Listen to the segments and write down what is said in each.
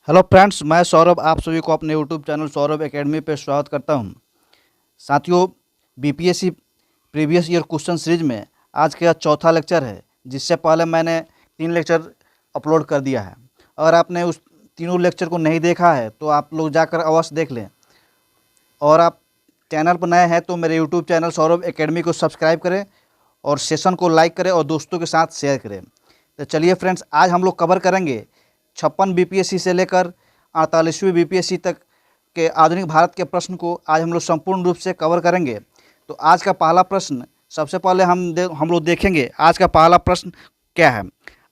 Hello friends, मैं सौरभ आप सभी को अपने यूट्यूब चैनल सौरभ एकेडमी पे स्वागत करता हूं। साथियों, BPSC previous year question series में आज का चौथा लेक्चर है, जिससे पहले मैंने 3 लेक्चर अपलोड कर दिया है। अगर आपने उस तीनों लेक्चर को नहीं देखा है तो आप लोग जाकर अवश्य देख लें। और आप चैनल पर नए हैं तो मेरे यूट्यूब चैनल सौरभ एकेडमी को सब्सक्राइब करें और सेशन को लाइक करें और दोस्तों के साथ शेयर करें। तो चलिए फ्रेंड्स, आज हम लोग कवर करेंगे 56 बीपीएससी से लेकर 48वीं बीपीएससी तक के आधुनिक भारत के प्रश्न को आज हम लोग संपूर्ण रूप से कवर करेंगे। तो आज का पहला प्रश्न सबसे पहले हम लोग देखेंगे। आज का पहला प्रश्न क्या है?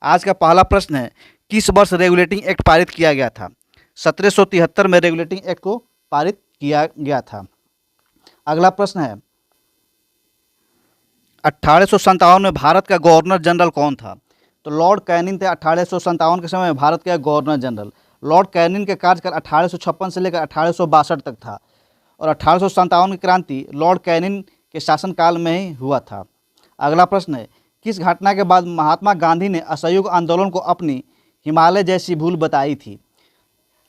आज का पहला प्रश्न है, किस वर्ष रेगुलेटिंग एक्ट पारित किया गया था? 1773 में रेगुलेटिंग एक्ट को पारित किया गया था। अगला प्रश्न है, 1857 में भारत का गवर्नर जनरल कौन था? तो लॉर्ड कैनिंग थे 1857 के समय में भारत के गवर्नर जनरल। लॉर्ड कैनिंग के कार्यकाल 1856 से लेकर 1862 तक था और 1857 की क्रांति लॉर्ड कैनिंग के शासनकाल में ही हुआ था। अगला प्रश्न है, किस घटना के बाद महात्मा गांधी ने असहयोग आंदोलन को अपनी हिमालय जैसी भूल बताई थी?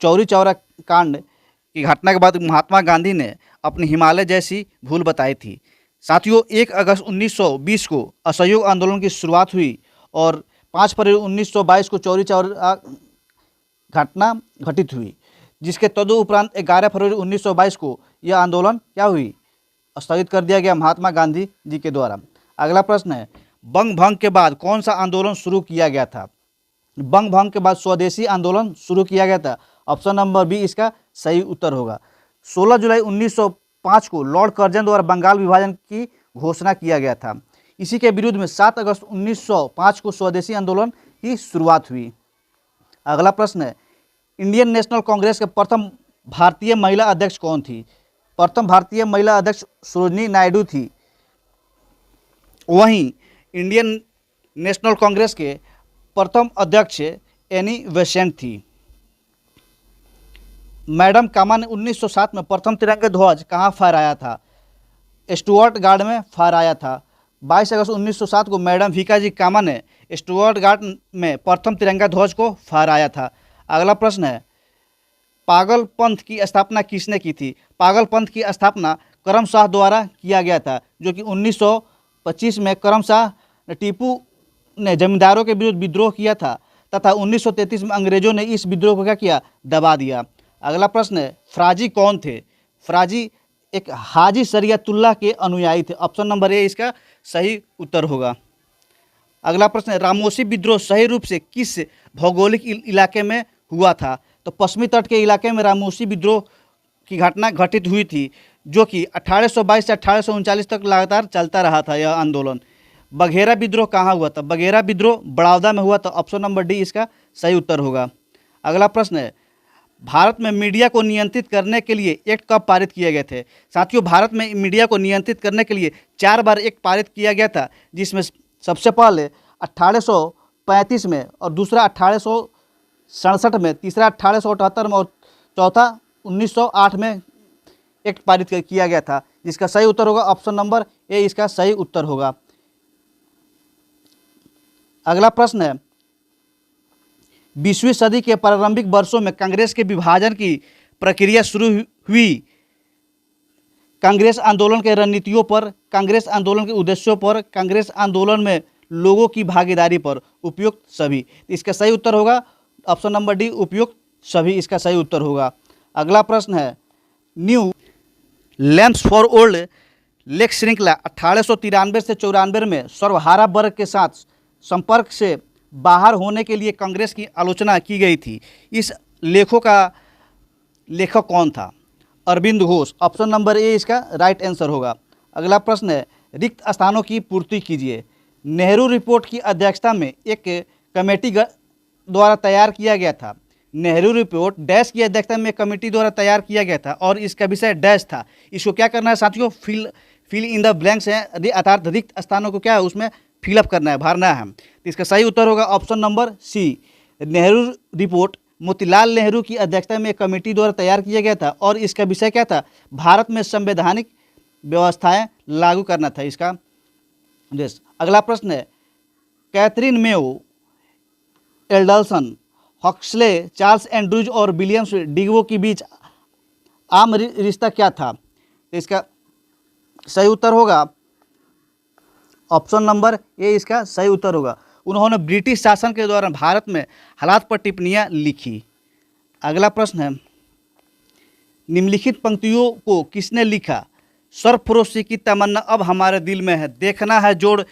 चौरी चौरा कांड की घटना के बाद महात्मा गांधी ने अपनी हिमालय जैसी भूल बताई थी। साथियों, 1 अगस्त 1920 को असहयोग आंदोलन की शुरुआत हुई और 5 फरवरी 1922 को चौरी चौरा घटना घटित हुई, जिसके तदुपरांत 11 फरवरी 1922 को यह आंदोलन क्या हुई? स्थगित कर दिया गया महात्मा गांधी जी के द्वारा। अगला प्रश्न है, बंग भंग के बाद कौन सा आंदोलन शुरू किया गया था? बंग भंग के बाद स्वदेशी आंदोलन शुरू किया गया था। ऑप्शन नंबर बी इसका सही उत्तर होगा। 16 जुलाई 1905 को लॉर्ड कर्जन द्वारा बंगाल विभाजन की घोषणा किया गया था। इसी के विरुद्ध में 7 अगस्त 1905 को स्वदेशी आंदोलन की शुरुआत हुई। अगला प्रश्न है, इंडियन नेशनल कांग्रेस के प्रथम भारतीय महिला अध्यक्ष कौन थी? प्रथम भारतीय महिला अध्यक्ष सरोजिनी नायडू थी। वहीं इंडियन नेशनल कांग्रेस के प्रथम अध्यक्ष एनी बेसेंट थी। मैडम कामा ने 1907 में प्रथम तिरंगे ध्वज कहाँ फहराया था? स्टुअर्ट गार्ड में फहराया था। 22 अगस्त 1907 को मैडम भीकाजी कामा ने स्टुअर्ट गार्ड में प्रथम तिरंगा ध्वज को फहराया था। अगला प्रश्न है, पागल पंथ की स्थापना किसने की थी? पागल पंथ की स्थापना करम शाह द्वारा किया गया था, जो कि 1925 में करम शाह टीपू ने जमींदारों के विरुद्ध विद्रोह किया था तथा 1933 में अंग्रेजों ने इस विद्रोह को क्या किया? दबा दिया। अगला प्रश्न है, फ्राजी कौन थे? फ्राजी एक हाजी शरीयतुल्लाह के अनुयायी थे। ऑप्शन नंबर ए इसका सही उत्तर होगा। अगला प्रश्न है, रामोसी विद्रोह सही रूप से किस भौगोलिक इलाके में हुआ था? तो पश्चिमी तट के इलाके में रामोसी विद्रोह की घटना घटित हुई थी, जो कि 1822 से 1839 तक लगातार चलता रहा था यह आंदोलन। बघेरा विद्रोह कहाँ हुआ था? बघेरा विद्रोह बड़ौदा में हुआ था। ऑप्शन नंबर डी इसका सही उत्तर होगा। अगला प्रश्न है, भारत में मीडिया को नियंत्रित करने के लिए एक्ट कब पारित किए गए थे? साथियों, भारत में मीडिया को नियंत्रित करने के लिए 4 बार एक्ट पारित किया गया था, जिसमें सबसे पहले 1835 में और दूसरा 1867 में, तीसरा 1878 में और चौथा 1908 में एक्ट पारित किया गया था, जिसका सही उत्तर होगा ऑप्शन नंबर ए इसका सही उत्तर होगा। अगला प्रश्न है, 20वीं सदी के प्रारंभिक वर्षों में कांग्रेस के विभाजन की प्रक्रिया शुरू हुई। कांग्रेस आंदोलन के रणनीतियों पर, कांग्रेस आंदोलन के उद्देश्यों पर, कांग्रेस आंदोलन में लोगों की भागीदारी पर, उपयुक्त सभी। इसका सही उत्तर होगा ऑप्शन नंबर डी, उपयुक्त सभी इसका सही उत्तर होगा। अगला प्रश्न है, new lamps for old lake श्रृंखला 1893 से 94 में सर्वहारा वर्ग के साथ संपर्क से बाहर होने के लिए कांग्रेस की आलोचना की गई थी। इस लेखों का लेखक कौन था? Arvind Ghosh. Option number A इसका राइट आंसर होगा। अगला प्रश्न है, रिक्त स्थानों की पूर्ति कीजिए। नेहरू रिपोर्ट की अध्यक्षता में एक कमेटी द्वारा तैयार किया गया था। नेहरू रिपोर्ट डैश की अध्यक्षता में कमेटी द्वारा तैयार किया गया था और इसका विषय डैश था। इसको क्या करना है साथियों? फिल इन द ब्लैंक्स है, अर्थात रिक्त स्थानों को क्या है उसमें फिलअप करना है, भरना है। तो इसका सही उत्तर होगा option number C. Nehru report Motilal Nehru की अध्यक्षता में एक कमेटी द्वारा तैयार किया गया था और इसका विषय क्या था? भारत में संवैधानिक व्यवस्थाएं लागू करना था इसका उद्देश्य। अगला प्रश्न है, Catherine Mayo Alderson Huxley, Charles Andrews और विलियम्स डिगबो के बीच आम रिश्ता क्या था? तो इसका सही उत्तर होगा ऑप्शन नंबर ए, इसका सही उत्तर होगा। उन्होंने ब्रिटिश शासन के दौरान भारत में हालात पर टिप्पणियां लिखी। अगला प्रश्न है, निम्नलिखित पंक्तियों को किसने लिखा? सरफरोशी की तमन्ना अब हमारे दिल में है, देखना है जोड़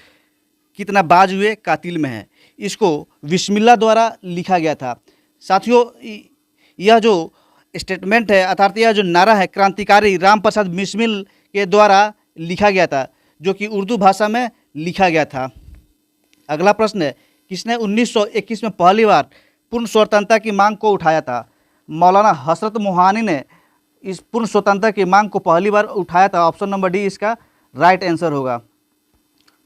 कितना बाजुए कातिल में है। इसको बिस्मिल्लाह द्वारा लिखा गया था। साथियों, यह जो स्टेटमेंट है अर्थात यह जो नारा है क्रांतिकारी राम प्रसाद बिस्मिल के द्वारा लिखा गया था, जो कि उर्दू भाषा में लिखा गया था। अगला प्रश्न है, किसने 1921 में पहली बार पूर्ण स्वतंत्रता की मांग को उठाया था? मौलाना हसरत मोहानी ने इस पूर्ण स्वतंत्रता की मांग को पहली बार उठाया था। ऑप्शन नंबर डी इसका राइट आंसर होगा,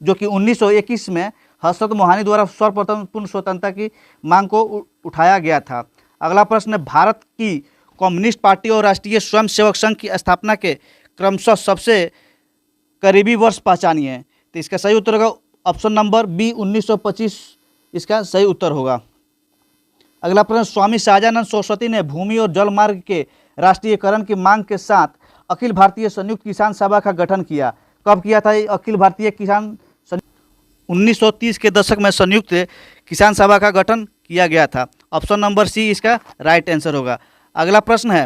जो कि 1921 में हसरत मोहानी द्वारा सर्वप्रथम पूर्ण स्वतंत्रता की मांग को उठाया गया था। अगला प्रश्न है, भारत की कम्युनिस्ट पार्टी और राष्ट्रीय स्वयंसेवक संघ की स्थापना के क्रमशः सबसे करीबी वर्ष पहचानिए। तो इसका सही उत्तर होगा ऑप्शन नंबर बी, 1925 इसका सही उत्तर होगा। अगला प्रश्न, स्वामी सहजानंद सरस्वती ने भूमि और जल मार्ग के राष्ट्रीयकरण की मांग के साथ अखिल भारतीय संयुक्त किसान सभा का गठन किया। कब किया था ये अखिल भारतीय किसान? 1930 के दशक में संयुक्त किसान सभा का गठन किया गया था। ऑप्शन नंबर सी इसका राइट आंसर होगा। अगला प्रश्न है,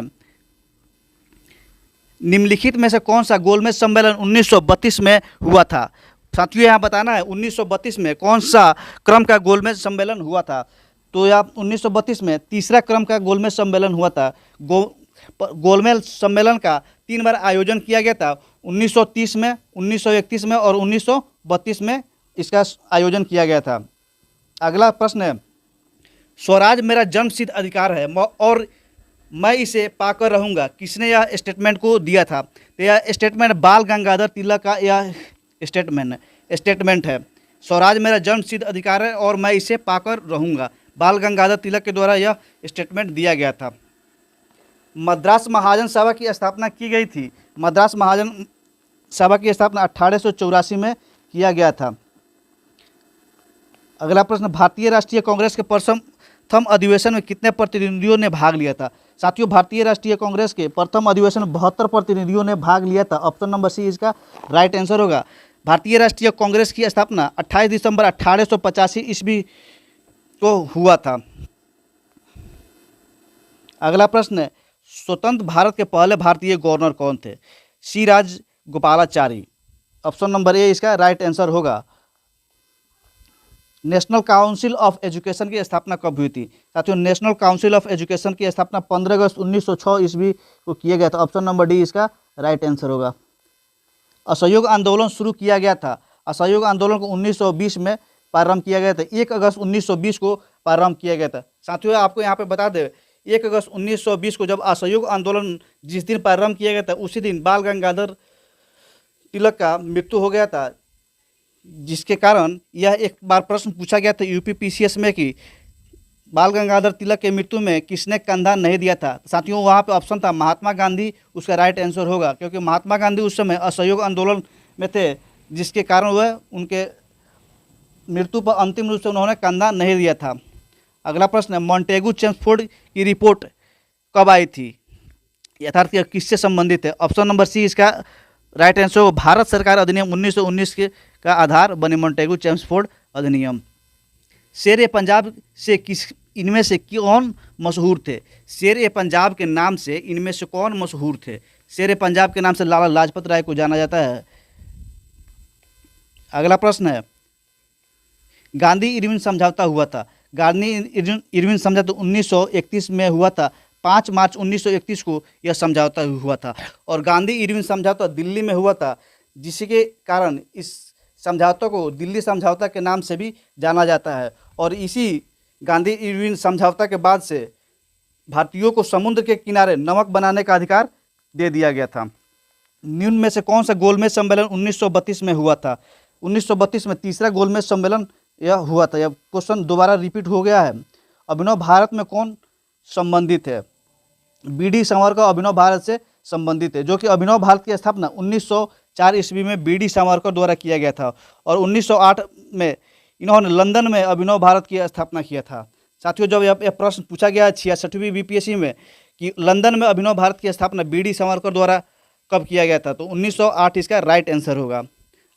निम्नलिखित में से कौन सा गोलमेज सम्मेलन 1932 में हुआ था? साथियों, यहाँ बताना है 1932 में कौन सा क्रम का गोलमेज सम्मेलन हुआ था। तो यहाँ 1932 में तीसरा क्रम का गोलमेज सम्मेलन हुआ था। गोलमेज सम्मेलन का 3 बार आयोजन किया गया था, 1930 में, 1931 में और 1932 में इसका आयोजन किया गया था। अगला प्रश्न है, स्वराज मेरा जन्मसिद्ध अधिकार है और मैं इसे पाकर रहूँगा, किसने यह स्टेटमेंट को दिया था? तो यह स्टेटमेंट बाल गंगाधर तिलक का यह स्टेटमेंट है। स्वराज मेरा जन्मसिद्ध अधिकार है और मैं इसे पाकर रहूँगा, बाल गंगाधर तिलक के द्वारा यह स्टेटमेंट दिया गया था। मद्रास महाजन सभा की स्थापना की गई थी। मद्रास महाजन सभा की स्थापना 1884 में किया गया था। अगला प्रश्न, भारतीय राष्ट्रीय कांग्रेस के प्रथम अधिवेशन में कितने प्रतिनिधियों ने भाग लिया था? साथियों, भारतीय राष्ट्रीय कांग्रेस के प्रथम अधिवेशन में 72 प्रतिनिधियों ने भाग लिया था। ऑप्शन नंबर सी इसका राइट आंसर होगा। भारतीय राष्ट्रीय कांग्रेस की स्थापना 28 दिसंबर 1885 ईस्वी को हुआ था। अगला प्रश्न है, स्वतंत्र भारत के पहले भारतीय गवर्नर कौन थे? सी राजगोपालाचारी। ऑप्शन नंबर ए इसका राइट आंसर होगा। नेशनल काउंसिल ऑफ एजुकेशन की स्थापना कब हुई थी? साथियों, नेशनल काउंसिल ऑफ एजुकेशन की स्थापना 15 अगस्त 1906 ईस्वी को किया गया था। ऑप्शन नंबर डी इसका राइट आंसर होगा। असहयोग आंदोलन शुरू किया गया था। असहयोग आंदोलन को 1920 में प्रारंभ किया गया था। 1 अगस्त 1920 को प्रारंभ किया गया था। साथियों, आपको यहाँ पे बता दें, 1 अगस्त 1920 को जब असहयोग आंदोलन जिस दिन प्रारंभ किया गया था, उसी दिन बाल गंगाधर तिलक का मृत्यु हो गया था, जिसके कारण यह एक बार प्रश्न पूछा गया था यूपीपीसीएस में कि बाल गंगाधर तिलक के मृत्यु में किसने कंधा नहीं दिया था। साथियों, वहाँ पे ऑप्शन था महात्मा गांधी, उसका राइट आंसर होगा, क्योंकि महात्मा गांधी उस समय असहयोग आंदोलन में थे, जिसके कारण वह उनके मृत्यु पर अंतिम रूप से उन्होंने कंधा नहीं दिया था। अगला प्रश्न है, मॉन्टेगू चेम्सफोर्ड की रिपोर्ट कब आई थी? यथार्थ किससे संबंधित है? ऑप्शन नंबर सी इसका राइट आंसर हो। भारत सरकार अधिनियम 1919 के का आधार बने मॉन्टेगू चेम्सफोर्ड अधिनियम। शेर ए पंजाब से इनमें से कौन मशहूर थे? शेर ए पंजाब के नाम से इनमें से कौन मशहूर थे? शेर ए पंजाब के नाम से लाला लाजपत राय को जाना जाता है। अगला प्रश्न है, गांधी इरविन समझौता हुआ था। गांधी इरविन समझौता 1931 में हुआ था। 5 मार्च 1931 को यह समझौता हुआ था और गांधी इरविन समझौता दिल्ली में हुआ था, जिसके कारण इस समझौता को दिल्ली समझौता के नाम से भी जाना जाता है। और इसी गांधी इरविन समझौता के बाद से भारतीयों को समुद्र के किनारे नमक बनाने का अधिकार दे दिया गया था। निम्न में से कौन सा गोलमेज सम्मेलन 1932 में हुआ था? 1932 में तीसरा गोलमेज सम्मेलन यह हुआ था। यह क्वेश्चन दोबारा रिपीट हो गया है। अभिनव भारत में कौन संबंधित है? बीडी सावरकर अभिनव भारत से संबंधित है, जो कि अभिनव भारत की स्थापना 1904 ईस्वी में बीडी सावरकर द्वारा किया गया था और 1908 में इन्होंने लंदन में अभिनव भारत की स्थापना किया था। साथियों, जब यह प्रश्न पूछा गया 66वीं बीपीएससी में कि लंदन में अभिनव भारत की स्थापना बीडी सावरकर द्वारा कब किया गया था, तो 1908 इसका राइट आंसर होगा।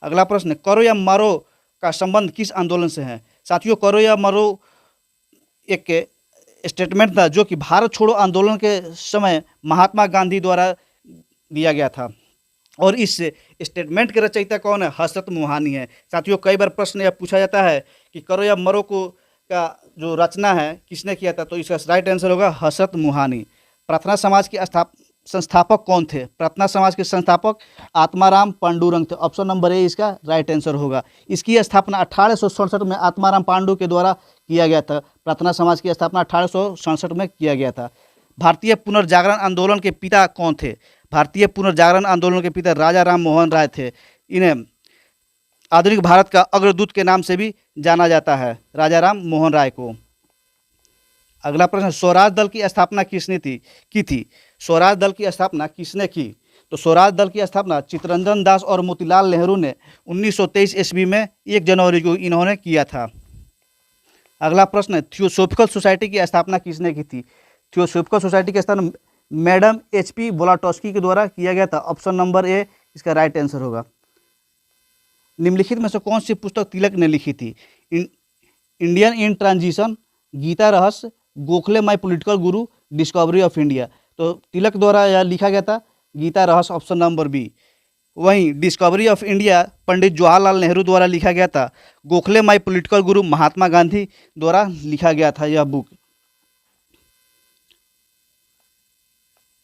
अगला प्रश्न, करो या मरो का संबंध किस आंदोलन से है? साथियों, करो या मरो एक स्टेटमेंट था जो कि भारत छोड़ो आंदोलन के समय महात्मा गांधी द्वारा दिया गया था, और इस स्टेटमेंट के रचयिता कौन है? हजरत मोहानी है। साथियों, कई बार प्रश्न यह पूछा जाता है कि करो या मरो को का जो रचना है किसने किया था, तो इसका राइट आंसर होगा हजरत मोहानी। प्रार्थना समाज के संस्थापक कौन थे? प्रार्थना समाज के संस्थापक आत्माराम पांडुरंग थे। ऑप्शन नंबर ए इसका राइट आंसर होगा। इसकी स्थापना 1867 में आत्माराम पांडु के द्वारा किया गया था। प्रार्थना समाज की स्थापना 1867 में किया गया था। भारतीय पुनर्जागरण आंदोलन के पिता कौन थे? भारतीय पुनर्जागरण आंदोलन के पिता राजा राम मोहन राय थे। इन्हें आधुनिक भारत का अग्रदूत के नाम से भी जाना जाता है, राजा राम मोहन राय को। अगला प्रश्न, स्वराज दल की स्थापना किसने की थी? स्वराज दल की स्थापना किसने की? तो स्वराज दल की स्थापना चित्तरंजन दास और मोतीलाल नेहरू ने 1923 ईस्वी में 1 जनवरी को इन्होंने किया था। अगला प्रश्न, थियोसोफिकल सोसाइटी की स्थापना किसने की थी? थियोसोफिकल सोसाइटी की स्थापना मैडम HP ब्लॉटस्की के द्वारा किया गया था। ऑप्शन नंबर ए इसका राइट आंसर होगा। निम्नलिखित में से कौन सी पुस्तक तिलक ने लिखी थी? इंडियन इन ट्रांजिशन, गीता रहस्य, Gokhale my political Guru, discovery of India. तो तिलक द्वारा यह लिखा गया था गीता रहस्य, ऑप्शन नंबर बी। वहीं discovery of India Pandit Jawaharlal Nehru द्वारा लिखा गया था। गोखले माई पॉलिटिकल गुरु महात्मा गांधी द्वारा लिखा गया था यह बुक।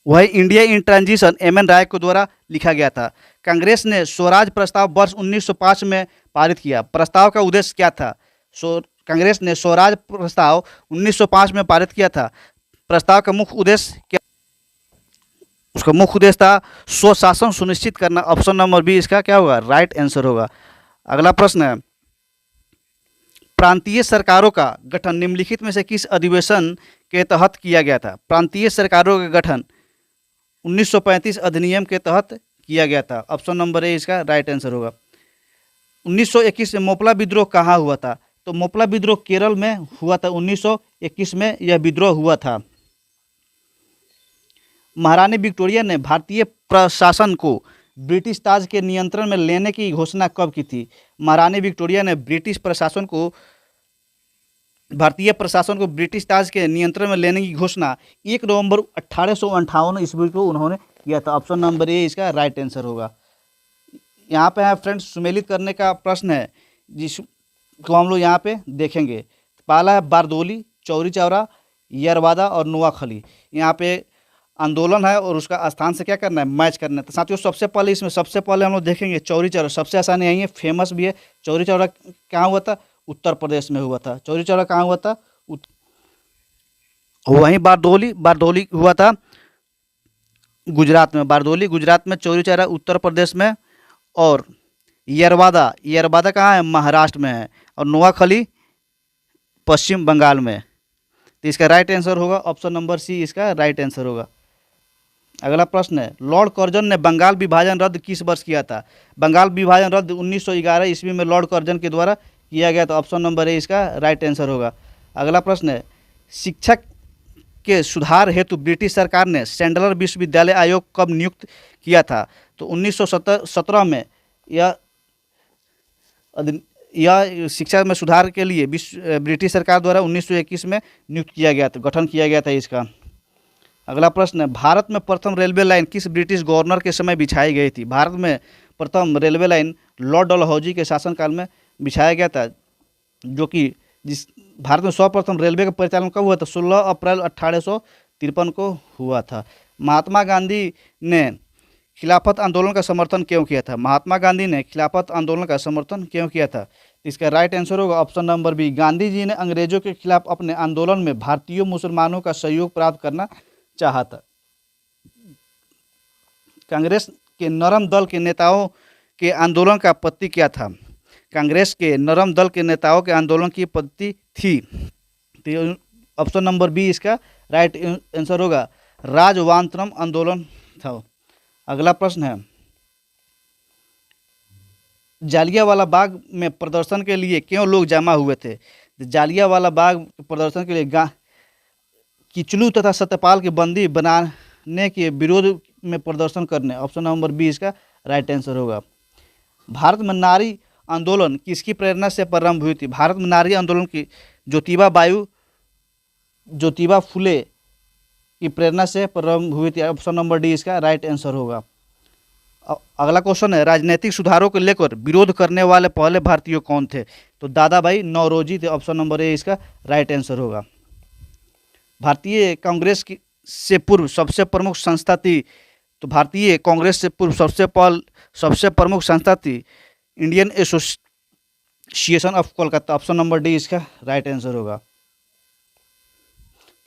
वही इंडिया इन ट्रांजिशन MN राय के द्वारा लिखा गया था। कांग्रेस ने स्वराज प्रस्ताव वर्ष 1905 में पारित किया। प्रस्ताव का उद्देश्य क्या था? कांग्रेस ने स्वराज प्रस्ताव 1905 में पारित किया था। प्रस्ताव का मुख्य उद्देश्य क्या? उसका मुख्य उद्देश्य था स्वशासन सुनिश्चित करना। ऑप्शन नंबर बी इसका क्या होगा? राइट आंसर होगा। अगला प्रश्न है, प्रांतीय सरकारों का गठन निम्नलिखित में से किस अधिवेशन के तहत किया गया था? प्रांतीय सरकारों का गठन 1935 अधिनियम के तहत किया गया था। ऑप्शन नंबर ए इसका राइट आंसर होगा। 1921 में मोपला विद्रोह कहाँ हुआ था? तो मोपला विद्रोह केरल में हुआ था। 1921 में यह विद्रोह हुआ था। महारानी विक्टोरिया ने भारतीय प्रशासन को ब्रिटिश ताज के नियंत्रण में लेने की घोषणा कब की थी? महारानी विक्टोरिया ने भारतीय प्रशासन को ब्रिटिश ताज के नियंत्रण में लेने की घोषणा 1 नवंबर 1858 ईस्वी को उन्होंने किया था। ऑप्शन नंबर ए इसका राइट आंसर होगा। यहाँ पे है फ्रेंड्स, सुमेलित करने का प्रश्न है जिसको हम लोग यहाँ पे देखेंगे। पहला है बारदोली, चौरी चौरा, यरवादा और नोआखली। यहाँ पे आंदोलन है और उसका स्थान से क्या करना है? मैच करना है। तो साथियों, सबसे पहले हम लोग देखेंगे चौरी चौरा। सबसे आसान यही है, फेमस भी है। चौरी चौरा कहाँ हुआ था? उत्तर प्रदेश में हुआ था। चौरी चौरा कहाँ हुआ था? वहीं बारदोली हुआ था गुजरात में। बारदोली गुजरात में, चौरी चौरा उत्तर प्रदेश में, और यरवादा कहाँ है? महाराष्ट्र में है, और नोआखली पश्चिम बंगाल में। तो इसका राइट आंसर होगा ऑप्शन नंबर सी इसका राइट आंसर होगा। अगला प्रश्न है, लॉर्ड कर्जन ने बंगाल विभाजन रद्द किस वर्ष किया था? बंगाल विभाजन रद्द 1911 ईस्वी में लॉर्ड कर्जन के द्वारा किया गया था। ऑप्शन नंबर ए इसका राइट आंसर होगा। अगला प्रश्न है, शिक्षक के सुधार हेतु ब्रिटिश सरकार ने सैंडलर विश्वविद्यालय आयोग कब नियुक्त किया था? तो 1917 में यह शिक्षा में सुधार के लिए ब्रिटिश सरकार द्वारा 1921 में नियुक्त किया गया था, गठन किया गया था इसका। अगला प्रश्न है, भारत में प्रथम रेलवे लाइन किस ब्रिटिश गवर्नर के समय बिछाई गई थी? भारत में प्रथम रेलवे लाइन लॉर्ड डलहौजी के शासनकाल में बिछाया गया था, जो कि भारत में सर्वप्रथम रेलवे का परिचालन कब हुआ था? 16 अप्रैल 1853 को हुआ था। महात्मा गांधी ने खिलाफत आंदोलन का समर्थन क्यों किया था? महात्मा गांधी ने खिलाफत आंदोलन का समर्थन क्यों किया था? इसका राइट आंसर होगा option number B. Gandhi ji ने अंग्रेजों के खिलाफ अपने आंदोलन में भारतीय मुसलमानों का सहयोग प्राप्त करना चाहा था। कांग्रेस के नरम दल के नेताओं के आंदोलन का पत्ती क्या था? कांग्रेस के नरम दल के नेताओं के आंदोलन की पत्ती थी, तो ऑप्शन नंबर बी इसका राइट आंसर होगा, राजवांतरम आंदोलन था। अगला प्रश्न है, जालियांवाला बाग में प्रदर्शन के लिए क्यों लोग जमा हुए थे? जालियांवाला बाग प्रदर्शन के लिए किचलू तथा सत्यपाल की बंदी बनाने के विरोध में प्रदर्शन करने, ऑप्शन नंबर बी इसका राइट आंसर होगा। भारत में नारी आंदोलन किसकी प्रेरणा से प्रारंभ हुई थी? भारत में नारी आंदोलन की ज्योतिबा फुले की प्रेरणा से प्रारंभ हुई थी, ऑप्शन नंबर डी इसका राइट आंसर होगा। अगला क्वेश्चन है, राजनीतिक सुधारों को लेकर विरोध करने वाले पहले भारतीय कौन थे? तो दादा भाई नौरोजी थे, ऑप्शन नंबर ए इसका राइट आंसर होगा। भारतीय कांग्रेस की से पूर्व सबसे प्रमुख संस्था थी, तो भारतीय कांग्रेस से पूर्व सबसे प्रमुख संस्था थी Indian association of Kolkata, option number D इसका राइट आंसर होगा।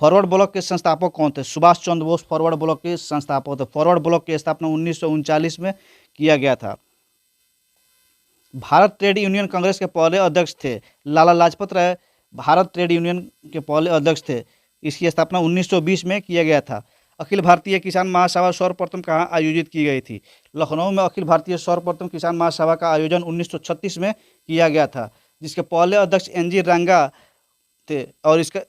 फॉरवर्ड ब्लॉक के संस्थापक कौन थे? सुभाष चंद्र बोस फॉरवर्ड ब्लॉक के संस्थापक थे। फॉरवर्ड ब्लॉक की स्थापना 1939 में किया गया था। भारत ट्रेड यूनियन कांग्रेस के पहले अध्यक्ष थे लाला लाजपत राय, भारत ट्रेड यूनियन के पहले अध्यक्ष थे। इसकी स्थापना 1920 में किया गया था। अखिल भारतीय किसान महासभा सर्वप्रथम कहाँ आयोजित की गई थी? लखनऊ में अखिल भारतीय सर्वप्रथम किसान महासभा का आयोजन 1936 में किया गया था, जिसके पहले अध्यक्ष एनजी रंगा थे। और इसका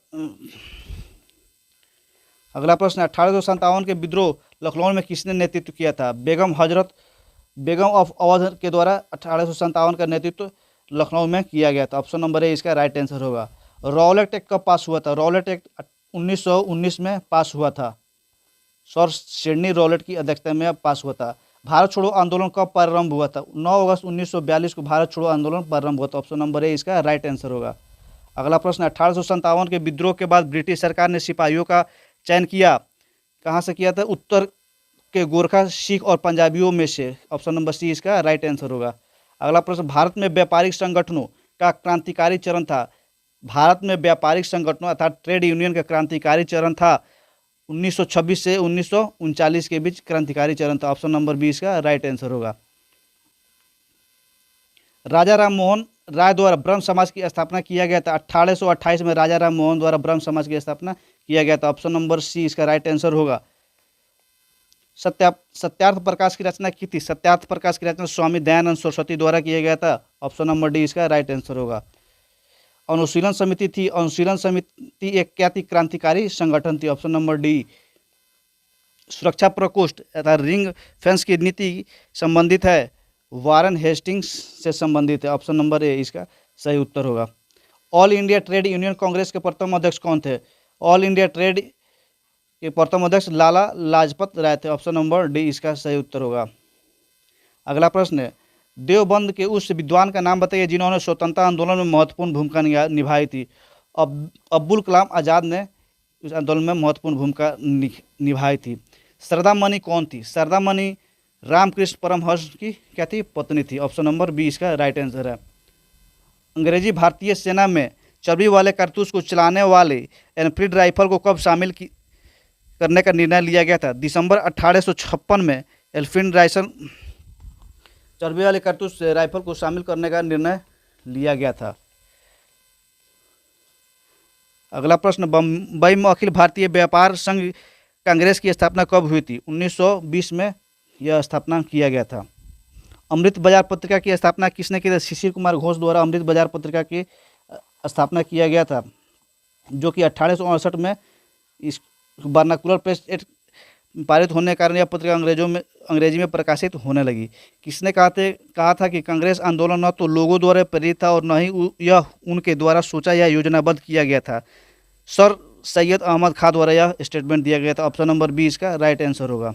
अगला प्रश्न, 1857 के विद्रोह लखनऊ में किसने नेतृत्व किया था? बेगम ऑफ अवध के द्वारा 1857 का नेतृत्व लखनऊ में किया गया था, ऑप्शन नंबर ए इसका राइट आंसर होगा। रॉलेट एक्ट कब पास हुआ था? रॉलेट एक्ट 1919 में पास हुआ था। सर सिडनी रॉलेट की अध्यक्षता में पास हुआ था। भारत छोड़ो आंदोलन कब प्रारंभ हुआ था? 9 अगस्त 1942 को भारत छोड़ो आंदोलन प्रारंभ हुआ था, ऑप्शन नंबर ए इसका राइट आंसर होगा। अगला प्रश्न, 1857 के विद्रोह के बाद ब्रिटिश सरकार ने सिपाहियों का चयन किया, कहाँ से किया था? उत्तर के गोरखा, सिख और पंजाबियों में से, ऑप्शन नंबर सी इसका राइट आंसर होगा। अगला प्रश्न, भारत में व्यापारिक संगठनों का क्रांतिकारी चरण था। भारत में व्यापारिक संगठनों अर्थात ट्रेड यूनियन का क्रांतिकारी चरण था 1926 से 1939 के बीच क्रांतिकारी चरण था, ऑप्शन नंबर बी इसका राइट आंसर होगा। राजा राम मोहन राय द्वारा ब्रह्म समाज की स्थापना किया गया था। 1828 में राजा राम मोहन द्वारा ब्रह्म समाज की स्थापना किया गया था, ऑप्शन नंबर सी इसका राइट आंसर होगा। सत्यार्थ प्रकाश की रचना की थी। सत्यार्थ प्रकाश की रचना स्वामी दयानंद सरस्वती द्वारा किया गया था, ऑप्शन नंबर डी इसका राइट आंसर होगा। अनुशीलन समिति थी। अनुशीलन समिति एक क्या थी? क्रांतिकारी संगठन थी, ऑप्शन नंबर डी। सुरक्षा प्रकोष्ठ अर्थात रिंग फेंस की नीति संबंधित है, वारन हेस्टिंग्स से संबंधित है, ऑप्शन नंबर ए इसका सही उत्तर होगा। All India trade union Congress के प्रथम अध्यक्ष कौन थे? ऑल इंडिया ट्रेड के प्रथम अध्यक्ष लाला लाजपत राय थे, ऑप्शन नंबर डी इसका सही उत्तर होगा। अगला प्रश्न है, देवबंद के उस विद्वान का नाम बताइए जिन्होंने स्वतंत्रता आंदोलन में महत्वपूर्ण भूमिका निभाई थी। अब्दुल कलाम आज़ाद ने इस आंदोलन में महत्वपूर्ण भूमिका निभाई थी। सरदामणि कौन थी? सरदामणि रामकृष्ण परमहंस की क्या थी? पत्नी थी, ऑप्शन नंबर बी इसका राइट आंसर है। अंग्रेजी भारतीय सेना में चर्बी वाले कारतूस को चलाने वाले एनफील्ड राइफल को कब शामिल करने का निर्णय लिया गया था? दिसंबर 1856 में एनफील्ड राइफल चर्बी वाले कारतूस राइफल को शामिल करने का निर्णय लिया गया था। अगला प्रश्न, बम्बई में अखिल भारतीय व्यापार संघ कांग्रेस की स्थापना कब हुई थी? 1920 में यह स्थापना किया गया था। अमृत बाजार पत्रिका की स्थापना किसने की थी? शिशिर कुमार घोष द्वारा अमृत बाजार पत्रिका की स्थापना किया गया था, जो कि 1868 में इस वर्नाकुलर प्रेस एक्ट पारित होने के कारण यह पत्रिका अंग्रेजी में प्रकाशित होने लगी। किसने कहा था कि कांग्रेस आंदोलन न तो लोगों द्वारा प्रेरित था और न ही यह उनके द्वारा सोचा या योजनाबद्ध किया गया था? सर सैयद अहमद खान द्वारा यह स्टेटमेंट दिया गया था, ऑप्शन नंबर बी इसका राइट आंसर होगा।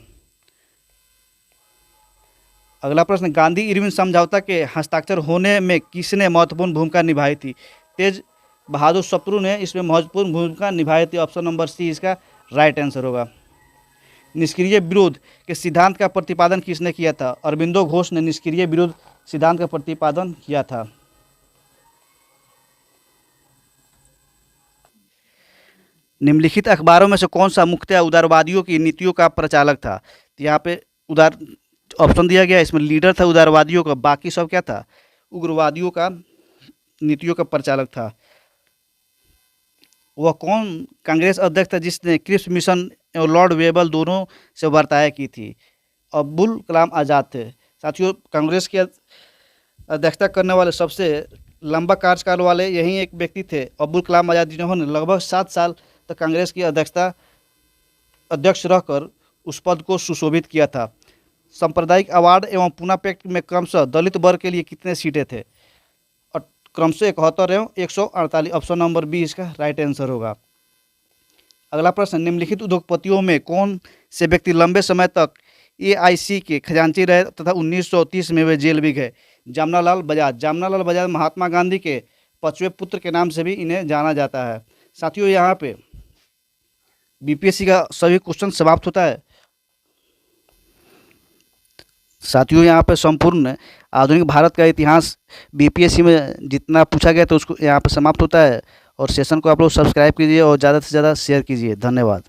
अगला प्रश्न, गांधी इरविन समझौता के हस्ताक्षर होने में किसने महत्वपूर्ण भूमिका निभाई थी? तेज बहादुर सप्रू ने इसमें महत्वपूर्ण भूमिका निभाई थी, ऑप्शन नंबर सी इसका राइट आंसर होगा। निष्क्रिय विरोध के सिद्धांत का प्रतिपादन किसने किया था? अरबिंदो घोष ने निष्क्रिय विरोध सिद्धांत का प्रतिपादन किया था। निम्नलिखित अखबारों में से कौन सा मुख्यतः उदारवादियों की नीतियों का प्रचालक था? तो यहाँ पे उदार ऑप्शन दिया गया, इसमें लीडर था उदारवादियों का, बाकी सब क्या था? उग्रवादियों का नीतियों का प्रचालक था। वह कौन कांग्रेस अध्यक्ष था जिसने क्रिप्स मिशन और लॉर्ड वेबल दोनों से वार्ताएं की थी? अब्दुल कलाम आज़ाद थे। साथियों, कांग्रेस की अध्यक्षता करने वाले सबसे लंबा कार्यकाल वाले यही एक व्यक्ति थे अब्दुल कलाम आज़ाद, जिन्होंने लगभग 7 साल तक कांग्रेस की अध्यक्ष रहकर उस पद को सुशोभित किया था। सांप्रदायिक अवार्ड एवं पूना पैक्ट में क्रमशः दलित वर्ग के लिए कितने सीटें थे? और क्रमशः 71 एवं 148। ऑप्शन नंबर बी इसका राइट आंसर होगा। अगला प्रश्न, निम्नलिखित उद्योगपतियों में कौन से व्यक्ति लंबे समय तक AIC के खजांची रहे तथा 1930 में वे जेल भी गए? जामनालाल बजाज। जामनालाल बजाज महात्मा गांधी के 5वें पुत्र के नाम से भी इन्हें जाना जाता है। साथियों, यहाँ पे BPSC का सभी क्वेश्चन समाप्त होता है। साथियों, यहाँ पे संपूर्ण आधुनिक भारत का इतिहास BPSC में जितना पूछा गया तो उसको यहाँ पे समाप्त होता है। और सेशन को आप लोग सब्सक्राइब कीजिए और ज़्यादा से ज़्यादा शेयर कीजिए। धन्यवाद।